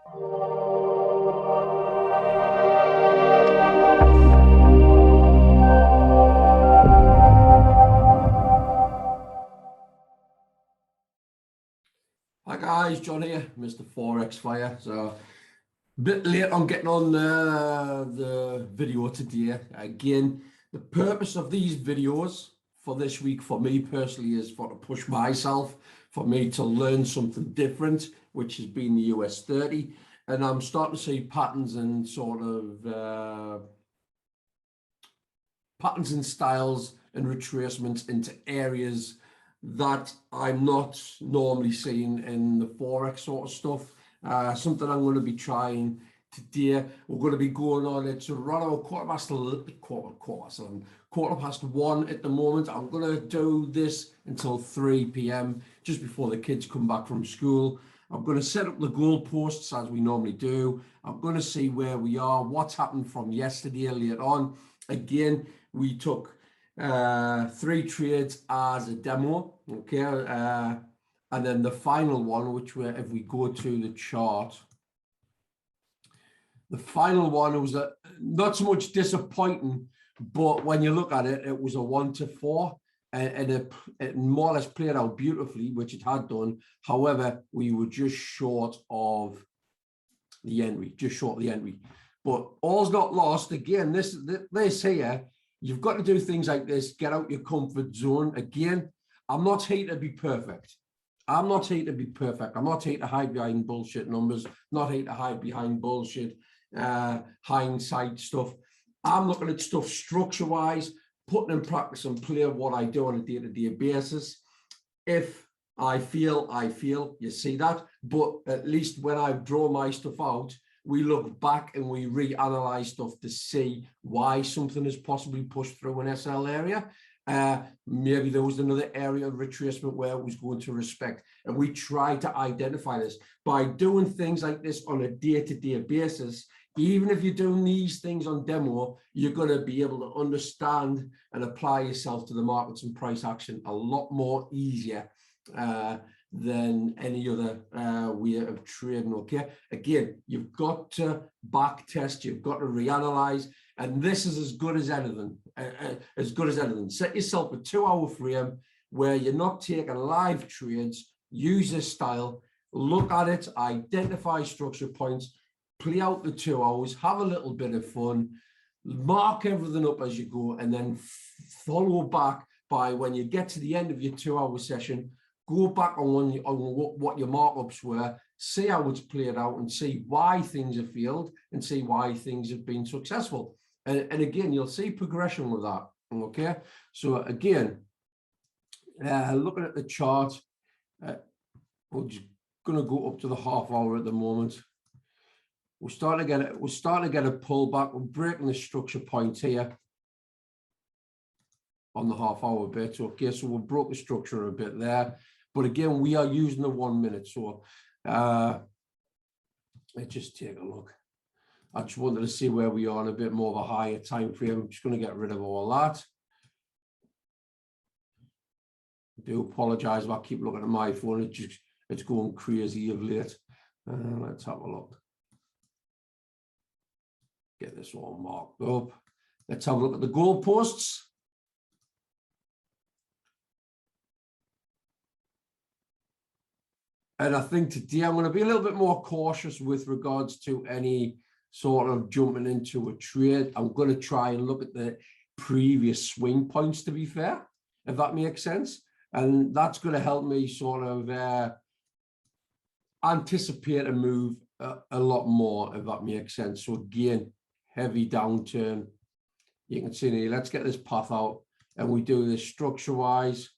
Hi guys, John here, Mr. Forex Fire. So a bit late on getting on the video today. Again, the purpose of these videos for this week for me personally is to push myself, for me to learn something different, which has been the US30. And I'm starting to see patterns and sort of patterns and styles and retracements into areas that I'm not normally seeing in the Forex sort of stuff. Something I'm going to be trying today. We're going to be going on. It's around quarter past 1 at the moment. I'm going to do this until 3 p.m. just before the kids come back from school. I'm going to set up the goalposts as we normally do. I'm going to see where we are, what's happened from yesterday later on. Again, we took 3 trades as a demo, okay, and then the final one, which if we go to the chart, the final one was not so much disappointing, but when you look at it, it was a 1-4, and it more or less played out beautifully, which it had done. However, we were just short of the entry, but all's not lost. Again, this here, you've got to do things like this, get out your comfort zone. Again, I'm not here to be perfect. I'm not here to hide behind bullshit numbers, not here to hide behind bullshit hindsight stuff. I'm looking at stuff structure-wise, putting in practice and play what I do on a day-to-day basis. If I feel, you see that, but at least when I draw my stuff out, we look back and we reanalyze stuff to see why something is possibly pushed through an SL area. Maybe there was another area of retracement where it was going to respect, and we try to identify this by doing things like this on a day-to-day basis. Even if you're doing these things on demo, you're going to be able to understand and apply yourself to the markets and price action a lot more easier than any other way of trading. Okay, again, you've got to back test, you've got to reanalyze, and this is as good as anything. Set yourself a 2-hour frame where you're not taking live trades. Use this style, look at it, identify structure points, play out the 2 hours, have a little bit of fun, mark everything up as you go, and then follow back by when you get to the end of your 2-hour session. Go back on what your markups were, see how it's played out, and see why things have failed, and see why things have been successful. And again, you'll see progression with that. Okay, so again, looking at the chart, we're just going to go up to the half hour at the moment. We're starting to get a pullback. We're breaking the structure point here on the half hour bit. Okay, so we broke the structure a bit there. But again, we are using the 1 minute. So let's just take a look. I just wanted to see where we are on a bit more of a higher time frame. I'm just going to get rid of all that. I do apologize if I keep looking at my phone. It's going crazy of late. Let's have a look. Get this all marked up. Let's have a look at the goalposts. And I think today I'm going to be a little bit more cautious with regards to any sort of jumping into a trade. I'm going to try and look at the previous swing points, to be fair, if that makes sense. And that's going to help me sort of anticipate a move a lot more, if that makes sense. So again, heavy downturn. You can see here, let's get this path out, and we do this structure-wise.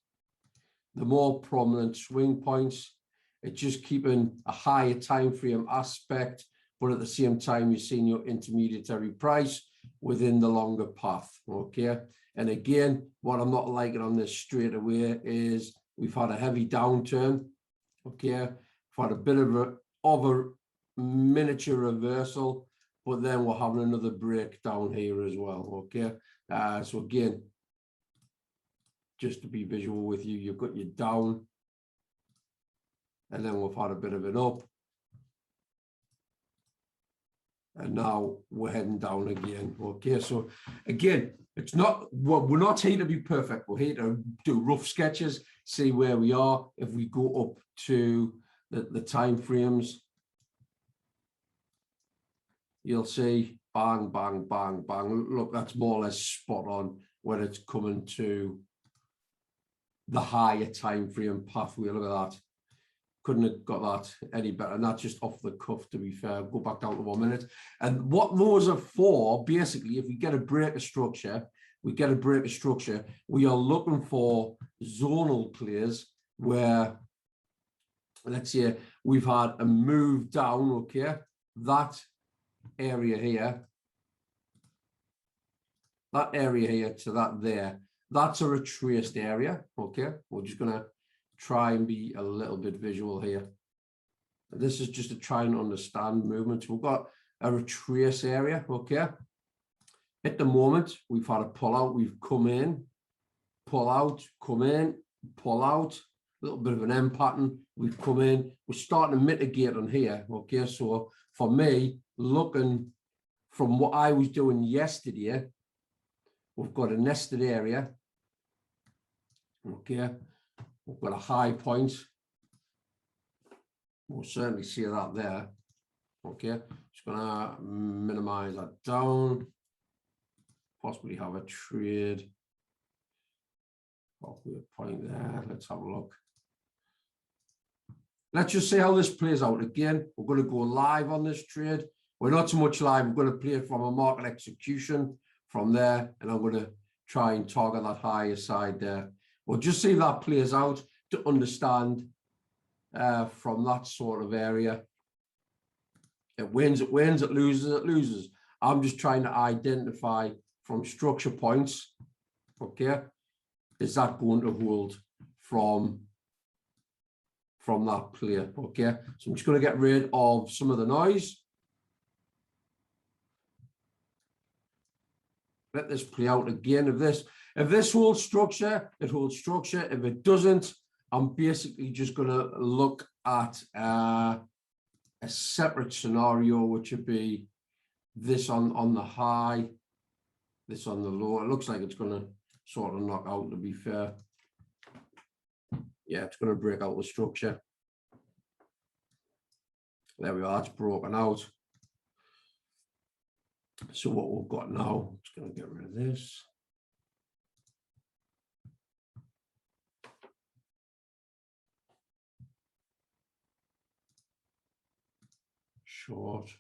The more prominent swing points, it's just keeping a higher time frame aspect, but at the same time, you're seeing your intermediary price within the longer path. Okay, and again, what I'm not liking on this straight away is we've had a heavy downturn. Okay, we've had a bit of a miniature reversal, but then we're having another breakdown here as well. Okay, so again, just to be visual with you, you've got your down, and then we've had a bit of an up, and now we're heading down again. Okay, so again, it's not, well, we're not here to be perfect. We're here to do rough sketches, see where we are. If we go up to the time frames, you'll see bang, bang, bang, bang. Look, that's more or less spot on when it's coming to the higher time frame pathway. Look at that. Couldn't have got that any better. And that's just off the cuff, to be fair. Go back down to 1 minute. And what those are for, basically, if we get a break of structure, we are looking for zonal plays where, let's say, we've had a move down, okay? That area here to that there, that's a retraced area, okay? We're just going to try and be a little bit visual here. This is just to try and understand movements. We've got a retrace area, okay? At the moment, we've had a pull out, we've come in, pull out, come in, pull out, a little bit of an M pattern, we've come in, we're starting to mitigate on here, okay? So for me, looking from what I was doing yesterday, we've got a nested area, okay? We've got a high point. We'll certainly see that there. Okay, just gonna minimize that down. Possibly have a trade. Probably a point there. Let's have a look. Let's just see how this plays out. Again, we're going to go live on this trade. We're not so much live. We're going to play it from a market execution from there, and I'm going to try and target that higher side there. We'll just see if that plays out to understand from that sort of area. It wins, it wins, it loses, it loses. I'm just trying to identify from structure points, okay, is that going to hold from that play, okay? So I'm just going to get rid of some of the noise. Let this play out again. If this holds structure, it holds structure. If it doesn't, I'm basically just going to look at a separate scenario, which would be this on the high, this on the low. It looks like it's going to sort of knock out, to be fair. Yeah, it's going to break out the structure. There we are, it's broken out. So what we've got now, it's going to get rid of this. Short.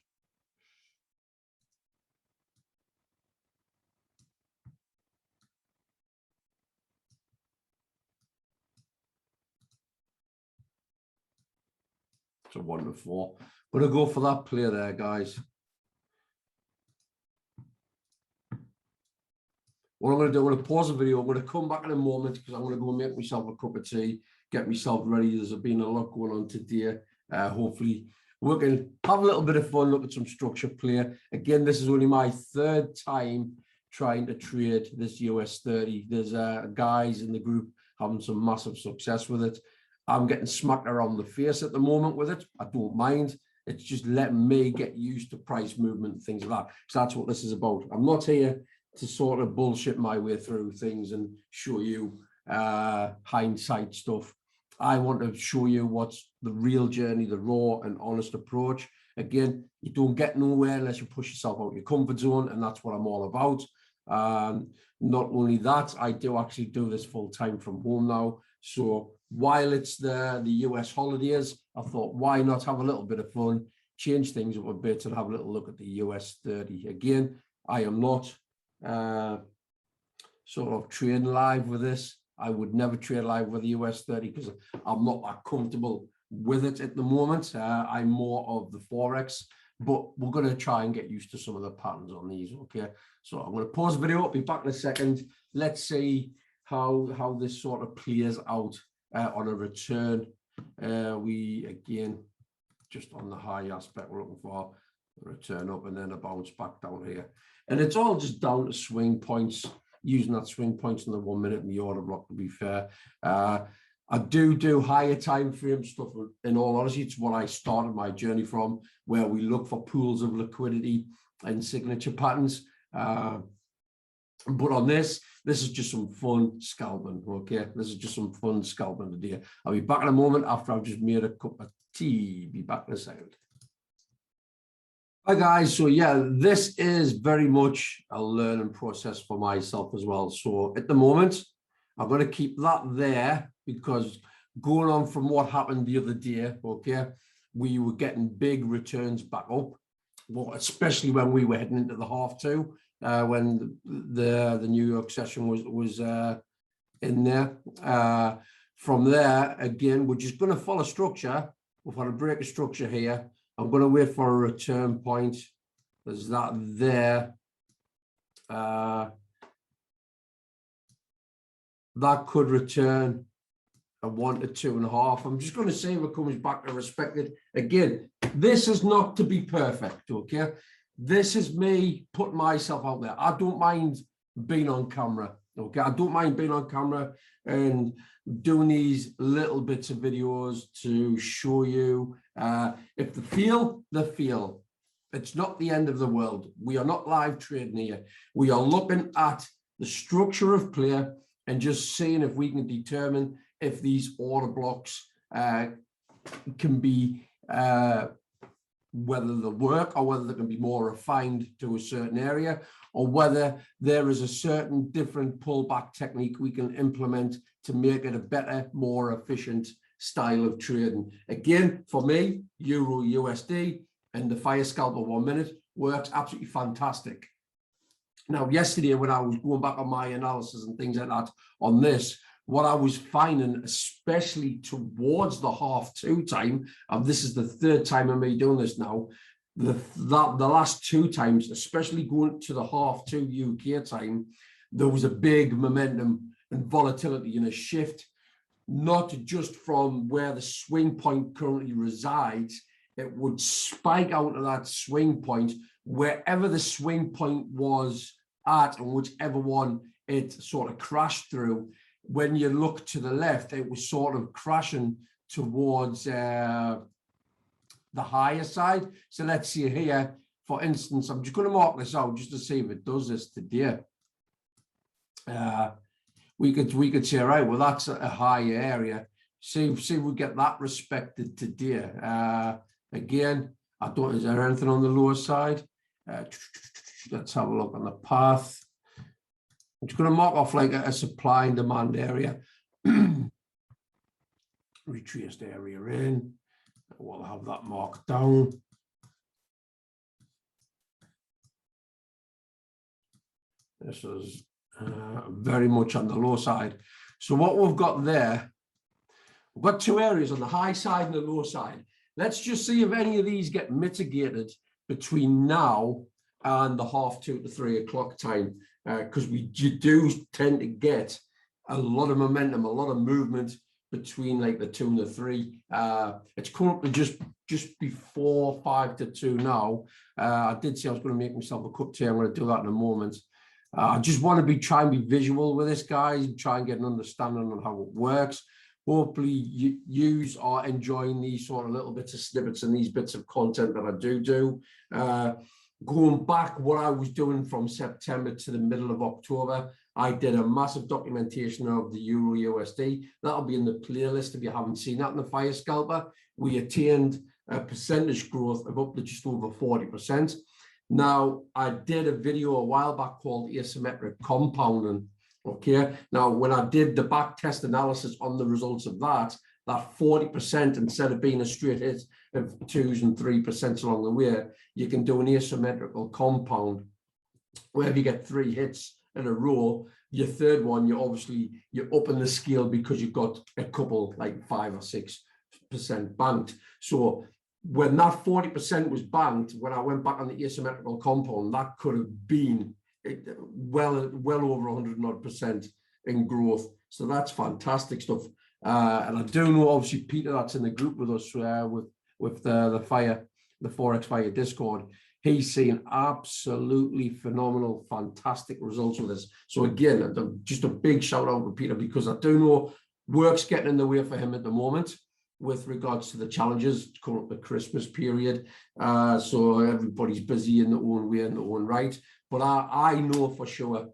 It's a 1 to 4. Gonna go for that play there, guys. What I'm going to do, I'm going to pause the video. I'm going to come back in a moment because I'm going to go and make myself a cup of tea, get myself ready. There's been a lot going on today. Hopefully we can have a little bit of fun, look at some structure play. Again, this is only my 3rd time trying to trade this US 30. There's guys in the group having some massive success with it. I'm getting smacked around the face at the moment with it. I don't mind. It's just letting me get used to price movement and things like that. So that's what this is about. I'm not here to sort of bullshit my way through things and show you hindsight stuff. I want to show you what's the real journey, the raw and honest approach. Again, you don't get nowhere unless you push yourself out of your comfort zone, and that's what I'm all about. Not only that, I do actually do this full time from home now. So while it's the US holidays, I thought, why not have a little bit of fun, change things up a bit and have a little look at the US 30. Again, I am not sort of trading live with this. I would never trade live with the US 30 because I'm not that comfortable with it at the moment. I'm more of the Forex, but we're going to try and get used to some of the patterns on these, okay? So I'm going to pause the video, I'll be back in a second. Let's see how this sort of plays out on a return. We, again, just on the high aspect, we're looking for a return up and then a bounce back down here. And it's all just down to swing points, using that swing points in the 1 minute and the order block, to be fair. I do higher time frame stuff. In all honesty, it's what I started my journey from, where we look for pools of liquidity and signature patterns. But on this is just some fun scalping. Okay, this is just some fun scalping today. I'll be back in a moment after I've just made a cup of tea. Be back in a second. Hi guys, so yeah, this is very much a learning process for myself as well. So at the moment, I'm going to keep that there because going on from what happened the other day, okay, we were getting big returns back up, well, especially when we were heading into the half two, when the New York session was in there. From there, again, we're just going to follow structure. We've got a break of structure here. I'm going to wait for a return point. There's that there. That could return a 1 to 2.5. I'm just going to see if it comes back to respected. Again, this is not to be perfect, okay? This is me putting myself out there. I don't mind being on camera, okay? I don't mind being on camera and doing these little bits of videos to show you if they feel, they feel. It's not the end of the world. We are not live trading here. We are looking at the structure of play and just seeing if we can determine if these order blocks can be, whether they work or whether they can be more refined to a certain area, or whether there is a certain different pullback technique we can implement to make it a better, more efficient style of trading. Again, for me, Euro USD and the fire scalper 1 minute works absolutely fantastic. Now, yesterday, when I was going back on my analysis and things like that on this, what I was finding, especially towards the half two time, and this is the third time I'm doing this now, the last two times, especially going to the half two UK time, there was a big momentum and volatility and a shift, not just from where the swing point currently resides. It would spike out of that swing point, wherever the swing point was at, and whichever one it sort of crashed through. When you look to the left, it was sort of crashing towards the higher side. So let's see here, for instance, I'm just going to mark this out just to see if it does this today. We could say, right, well, that's a higher area. See if we get that respected today. Again, I don't, is there anything on the lower side? Let's have a look on the path. I'm just going to mark off like a supply and demand area. Retraced area in. We'll have that marked down. This is very much on the low side. So what we've got there, we've got two areas on the high side and the low side. Let's just see if any of these get mitigated between now and the half 2 to 3 o'clock time, because we do tend to get a lot of momentum, a lot of movement between like the 2 and the 3. It's currently just before 5 to 2 now. I did say I was going to make myself a cup of tea. I'm going to do that in a moment. I just want to try and be visual with this, guys, and try and get an understanding on how it works. Hopefully you are enjoying these sort of little bits of snippets and these bits of content that I do. Going back, what I was doing from September to the middle of October, I did a massive documentation of the Euro USD. That'll be in the playlist if you haven't seen that in the Fire Scalper. We attained a percentage growth of up to just over 40%. Now, I did a video a while back called asymmetric compounding. Okay, now when I did the back test analysis on the results of that 40%, instead of being a straight hit of 2s and 3% along the way, you can do an asymmetrical compound where if you get 3 hits in a row, your third one, you're up in the scale because you've got a couple like 5 or 6% banked. So when that 40% was banked, when I went back on the asymmetrical compound, that could have been well over 100% in growth. So that's fantastic stuff. And I do know, obviously, Peter, that's in the group with us with the Forex Fire Discord. He's seen absolutely phenomenal, fantastic results with this. So again, just a big shout out to Peter, because I do know Work's getting in the way for him at the moment with regards to the challenges coming up the Christmas period. So everybody's busy in their own way, in their own right. But I know for sure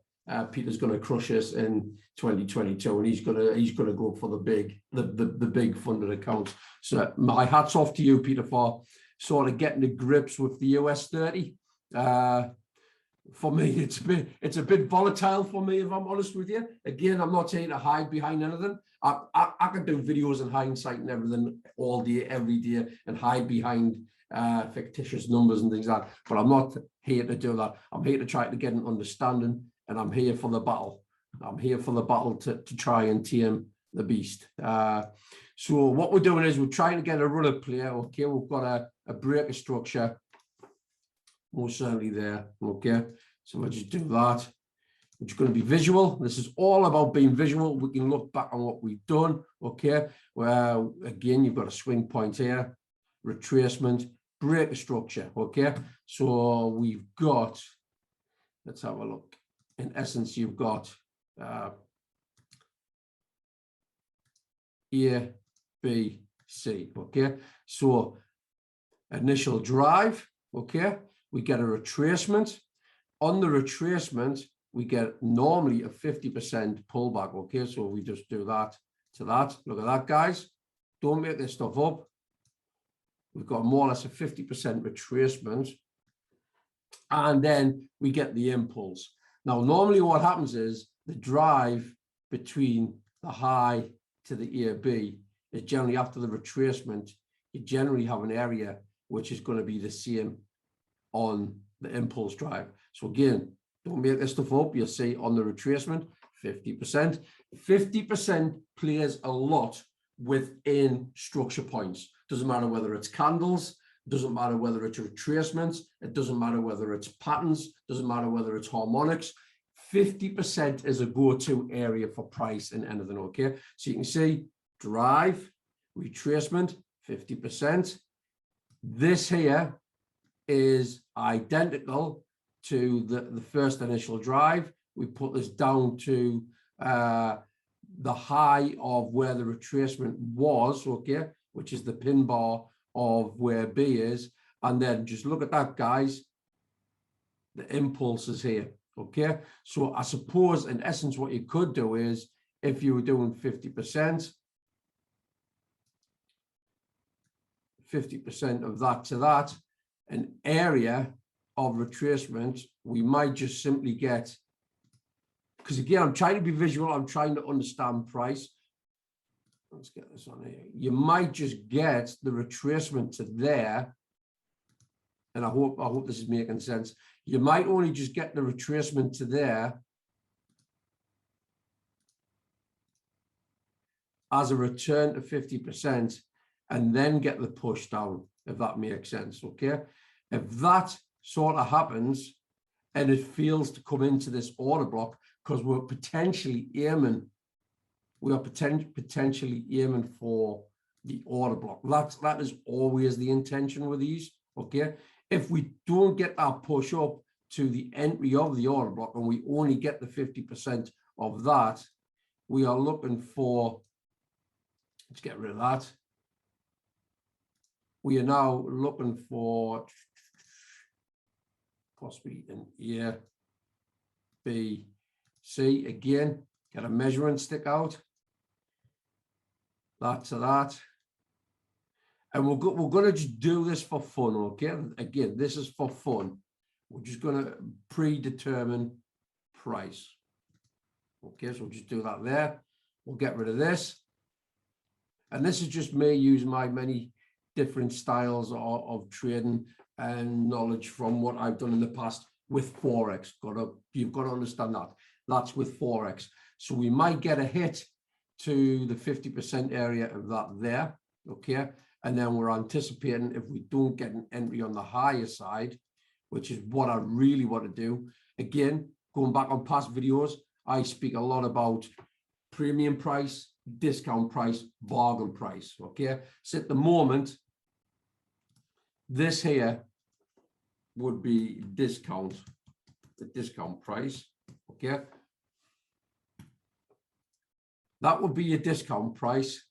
Peter's going to crush us in 2022, and he's going to go for the big funded accounts. So my hat's off to you, Peter, for sort of getting to grips with the US30. For me, it's a bit volatile for me, if I'm honest with you. Again, I'm not saying to hide behind anything. I can do videos in hindsight and everything all day, every day, and hide behind fictitious numbers and things like that. But I'm not here to do that. I'm here to try to get an understanding, and I'm here for the battle. I'm here for the battle to try and tame the beast. So what we're doing is we're trying to get a runner player. Okay, we've got a breaker structure, most certainly there. Okay, so we'll just do that. Which is going to be visual. This is all about being visual. We can look back on what we've done. Okay, well, again, you've got a swing point here, retracement, breaker structure. Okay, so we've got, let's have a look. In essence, you've got A, B, C. Okay, so initial drive. Okay, we get a retracement. On the retracement, we get normally a 50% pullback. Okay, so we just do that to that. Look at that, guys. Don't make this stuff up. We've got more or less a 50% retracement. And then we get the impulse. Now, normally what happens is the drive between the high to the A, B is generally after the retracement. You generally have an area which is going to be the same on the impulse drive. So again, don't make this stuff up. You'll see on the retracement, 50%. 50% plays a lot within structure points. Doesn't matter whether it's candles, doesn't matter whether it's retracements, it doesn't matter whether it's patterns, doesn't matter whether it's harmonics. 50% is a go-to area for price in anything, okay? So you can see drive, retracement, 50%. This here is identical to the first initial drive. We put this down to the high of where the retracement was, okay, which is the pin bar of where B is. And then just look at that, guys. The impulse is here, okay? So I suppose, in essence, what you could do is, if you were doing 50%, 50% of that to that, an area of retracement, we might just simply get, because again, I'm trying to be visual, I'm trying to understand price. Let's get this on here. You might just get the retracement to there, and I hope this is making sense. You might only just get the retracement to there as a return to 50%, and then get the push down, if that makes sense, okay? If that sort of happens, and it fails to come into this order block, because we're potentially aiming, potentially aiming for the order block. That is always the intention with these, okay? If we don't get that push up to the entry of the order block, and we only get the 50% of that, we are looking for, let's get rid of that. We are now looking for possibly an A, B, C. Again, get a measuring stick out. That to that. And we're going to just do this for fun, okay? Again, this is for fun. We're just going to predetermine price. Okay, so we'll just do that there. We'll get rid of this. And this is just me using my many different styles of trading and knowledge from what I've done in the past with Forex. You've got to understand that. That's with Forex. So we might get a hit to the 50% area of that there, okay? And then we're anticipating, if we don't get an entry on the higher side, which is what I really want to do. Again, going back on past videos, I speak a lot about premium price, discount price, bargain price, okay? So at the moment, this here would be discount, the discount price, okay? That would be your discount price.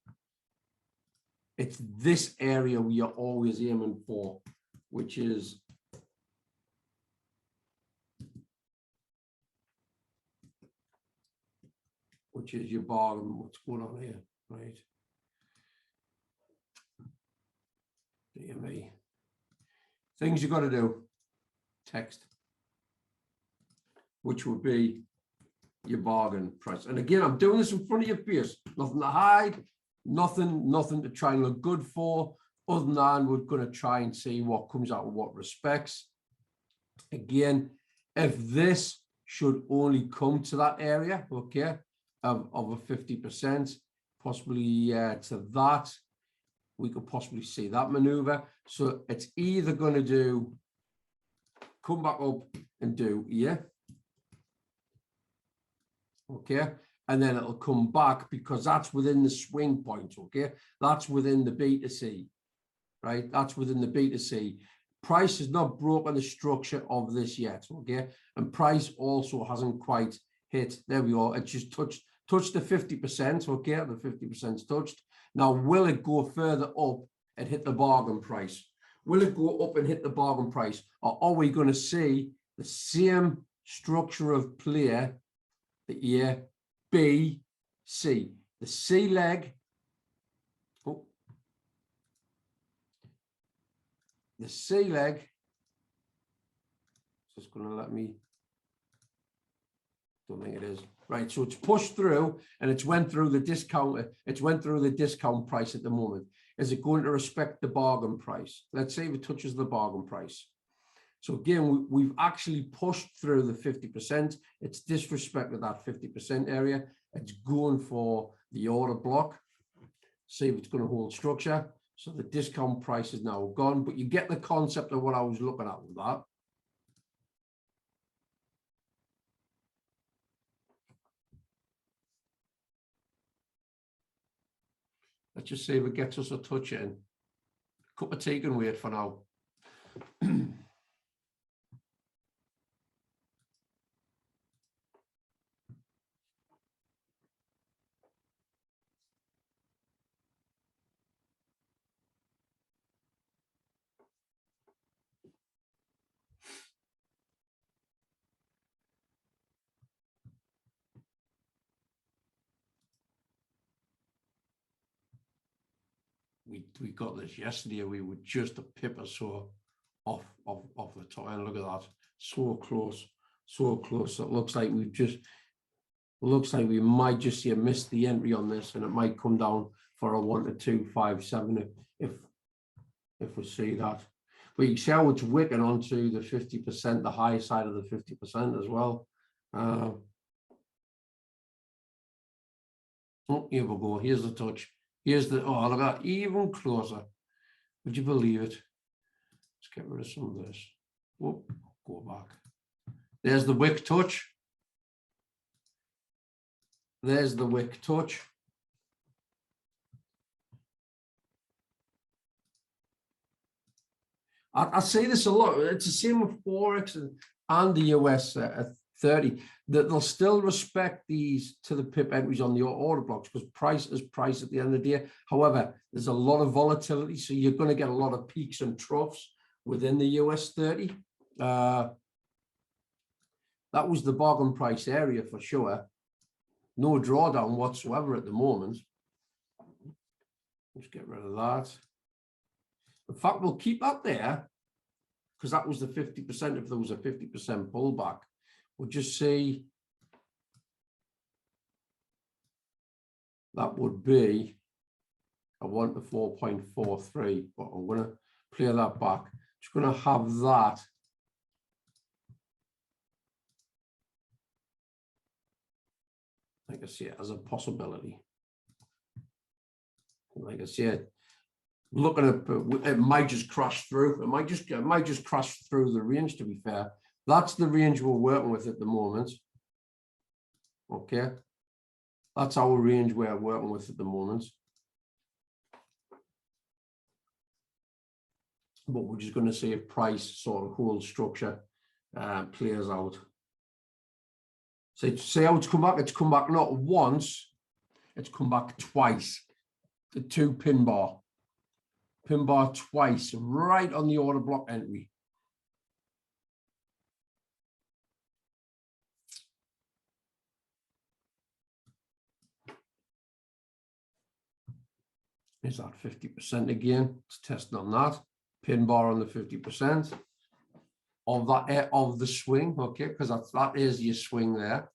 It's this area we are always aiming for, which is your bargain. What's going on here, right? Dear me. Things you got to do. Text, which would be your bargain price. And again, I'm doing this in front of your face. Nothing to hide, nothing to try and look good for, other than we're going to try and see what comes out in what respects. Again, if this should only come to that area, okay, of a 50%, possibly to that, we could possibly see that maneuver. So it's either going to do, come back up and do here. Okay, and then it'll come back because that's within the swing point. Okay, that's within the B to C, right? That's within the B to C. Price has not broken the structure of this yet. Okay, and price also hasn't quite hit. There we go. It just touched the 50%. Okay, the 50%'s touched. Now, will it go further up and hit the bargain price? Will it go up and hit the bargain price, or are we going to see the same structure of play? The A, B, C. The C leg. Oh, the C leg. It's just going to let me. Don't think it is. Right, so it's pushed through and it's went through the discount. It's went through the discount price at the moment. Is it going to respect the bargain price? Let's say if it touches the bargain price. So again, we've actually pushed through the 50%. It's disrespected that 50% area. It's going for the order block. See if it's going to hold structure. So the discount price is now gone, but you get the concept of what I was looking at with that. Let's just see if it gets us a touch in. Cup of tea can wait for now. We got this yesterday. We were just a pip or so off the top. And look at that, so close, so close. It looks like we've just. Looks like we might just see a miss the entry on this, and it might come down for a 1-2-5-7 if we see that. But you can see how it's wicking onto the 50%, the high side of the 50% as well. Oh, here we go. Here's the touch. Here's the, oh, look at that, even closer. Would you believe it? Let's get rid of some of this. Oh, go back. There's the wick touch. There's the wick touch. I say this a lot. It's the same with Forex and the US 30, that they'll still respect these to the pip entries on the order blocks because price is price at the end of the day. However, there's a lot of volatility, so you're going to get a lot of peaks and troughs within the US 30. That was the bargain price area for sure. No drawdown whatsoever at the moment. Let's get rid of that. In fact, we'll keep that there because that was the 50%. If there was a 50% pullback, we'll just see that would be a 1 to 4.43. But I'm going to play that back. Just going to have that. Like I see it as a possibility. Like I said, looking at it might just crash through. It might just crash through the range. To be fair, that's the range we're working with at the moment. Okay, that's our range we're working with at the moment. But we're just going to see if price sort of whole structure plays out. So see how it's come back. It's come back not once, It's come back twice. The 2 pin bar twice, right on the order block entry. Is that 50% again? Let's test on that. Pin bar on the 50% of that of the swing, okay, because that is your swing there.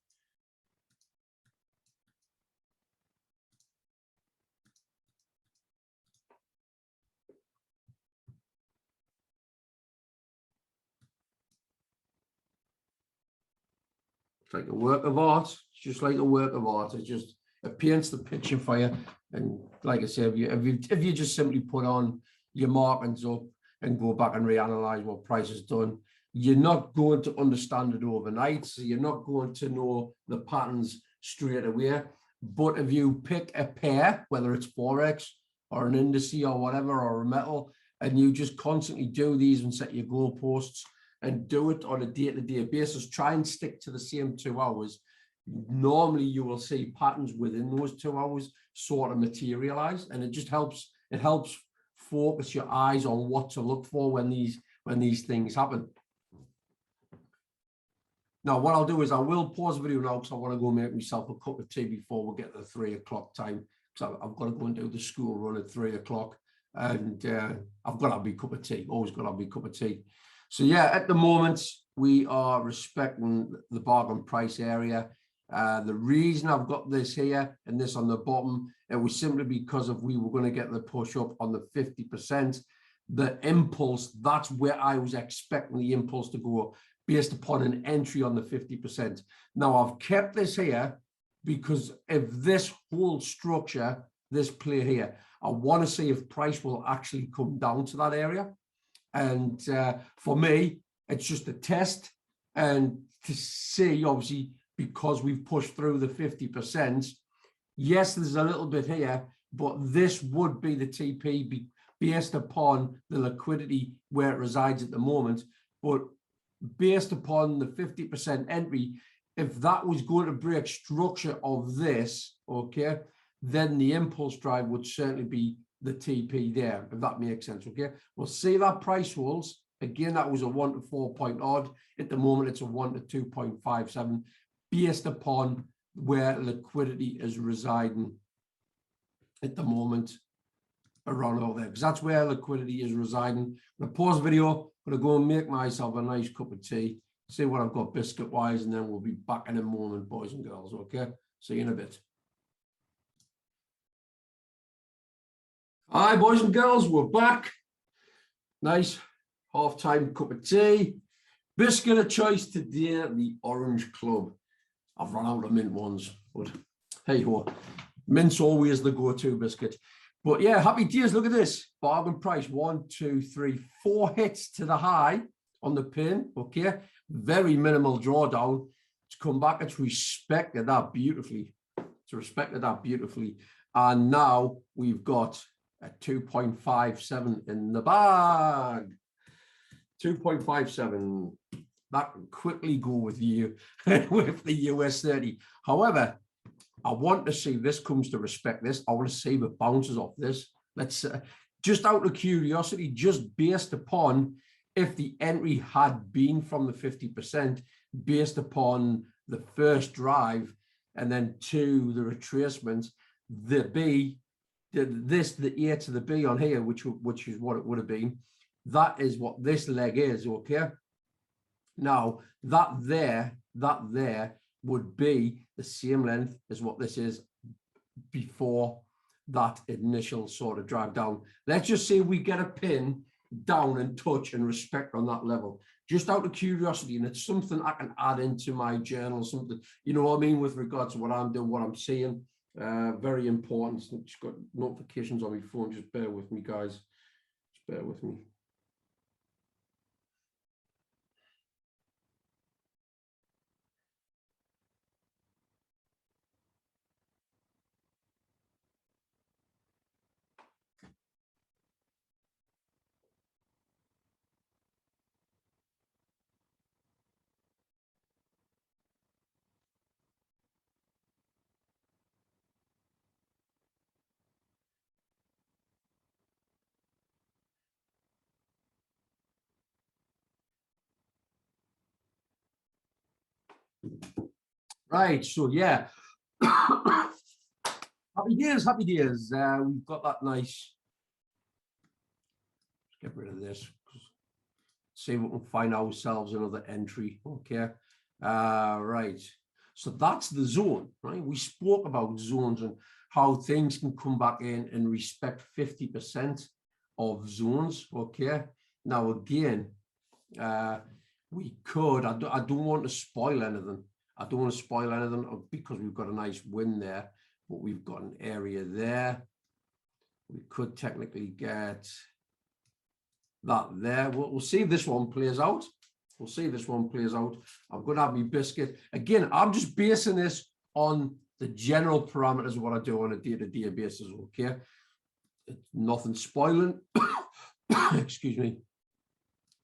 It's like a work of art. It's just like a work of art. It paints the picture for you. And like I said, if you just simply put on your markings up and go back and reanalyze what price has done, you're not going to understand it overnight. So you're not going to know the patterns straight away. But if you pick a pair, whether it's Forex or an indice or whatever, or a metal, and you just constantly do these and set your goalposts and do it on a day-to-day basis, try and stick to the same 2 hours. Normally you will see patterns within those 2 hours sort of materialize, and it just helps. It helps focus your eyes on what to look for when these things happen. Now, what I'll do is I will pause the video now because I want to go make myself a cup of tea before we get to the 3 o'clock time. So I've got to go and do the school run at 3 o'clock, and I've got to have my cup of tea. Always got to have my cup of tea. So yeah, at the moment we are respecting the bargain price area. The reason I've got this here and this on the bottom, it was simply because of we were going to get the push up on the 50%. The impulse, that's where I was expecting the impulse to go based upon an entry on the 50%. Now I've kept this here because if this whole structure, this play here, I want to see if price will actually come down to that area. And for me, it's just a test and to see, obviously, because we've pushed through the 50%, yes, there's a little bit here, but this would be the TP based upon the liquidity where it resides at the moment. But based upon the 50% entry, if that was going to break structure of this, okay, then the impulse drive would certainly be the TP there, if that makes sense. Okay, we'll see that price holds again. That was a 1 to 4 point odd. At the moment it's a 1 to 2.57 based upon where liquidity is residing at the moment around over there, because that's where liquidity is residing. I'm gonna pause the video. I'm gonna go and make myself a nice cup of tea, see what I've got biscuit wise, and then we'll be back in a moment, boys and girls. Okay, see you in a bit. Hi, boys and girls, we're back. Nice half-time cup of tea. Biscuit of choice today, the Orange Club. I've run out of mint ones, but hey ho, mint's always the go-to biscuit. But yeah, happy days. Look at this bargain price: 1, 2, 3, 4 hits to the high on the pin. Okay, very minimal drawdown. It's come back. It's respected that beautifully. It's respected that beautifully, and now we've got a 2.57 in the bag. 2.57. That can quickly go with you with the US30. However, I want to see if this comes to respect this. I want to see if it bounces off this. Let's just out of curiosity, just based upon if the entry had been from the 50%, based upon the first drive, and then 2, the retracement, the B, the A to the B on here, which is what it would have been. That is what this leg is. Okay. Now that there would be the same length as what this is before that initial sort of drive down. Let's just see if we get a pin down and touch and respect on that level, just out of curiosity. And it's something I can add into my journal, something, you know what I mean, with regards to what I'm doing, what I'm seeing. Very important. Just got notifications on my phone. Just bear with me, guys. Just bear with me. Right, so yeah. Happy days, happy days. We've got that nice. Let's get rid of this. See if we can find ourselves another entry. Okay. Right. So that's the zone, right? We spoke about zones and how things can come back in and respect 50% of zones. Okay. Now, again, we could, I don't want to spoil anything. I don't want to spoil anything because we've got a nice win there, but we've got an area there. We could technically get that there. We'll see if this one plays out. We'll see if this one plays out. I'm going to have my biscuit. Again, I'm just basing this on the general parameters of what I do on a day-to-day basis, okay? It's nothing spoiling. Excuse me.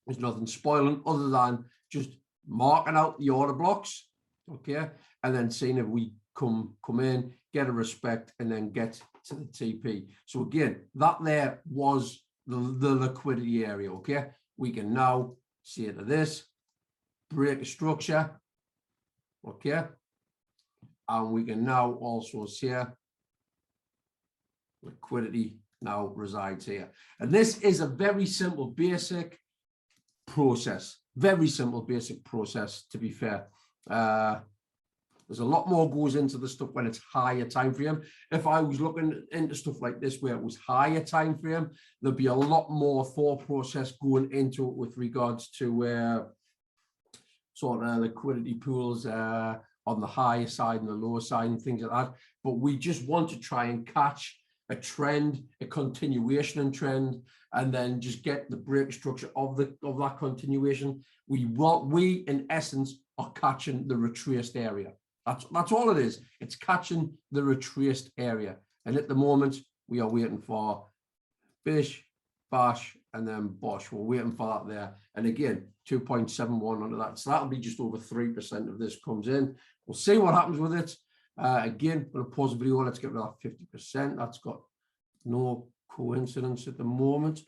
There's nothing spoiling other than just marking out the order blocks, okay? And then seeing if we come in, get a respect, and then get to the TP. So again, that there was the liquidity area, okay? We can now see it to this, break a structure, okay? And we can now also see liquidity now resides here. And this is a very simple, basic process. Very simple, basic process, to be fair. There's a lot more goes into the stuff when it's higher time frame. If I was looking into stuff like this where it was higher time frame, there'd be a lot more thought process going into it with regards to sort of liquidity pools on the higher side and the lower side and things like that. But we just want to try and catch a trend, a continuation in trend, and then just get the break structure of that continuation. We in essence are catching the retraced area. That's all it is. It's catching the retraced area. And at the moment, we are waiting for bish, bash, and then bosh. We're waiting for that there. And again, 2.71 under that. So that'll be just over 3% of this comes in. We'll see what happens with it. Again, I'm going to pause the video. Let's get rid of that 50%. That's got no coincidence at the moment.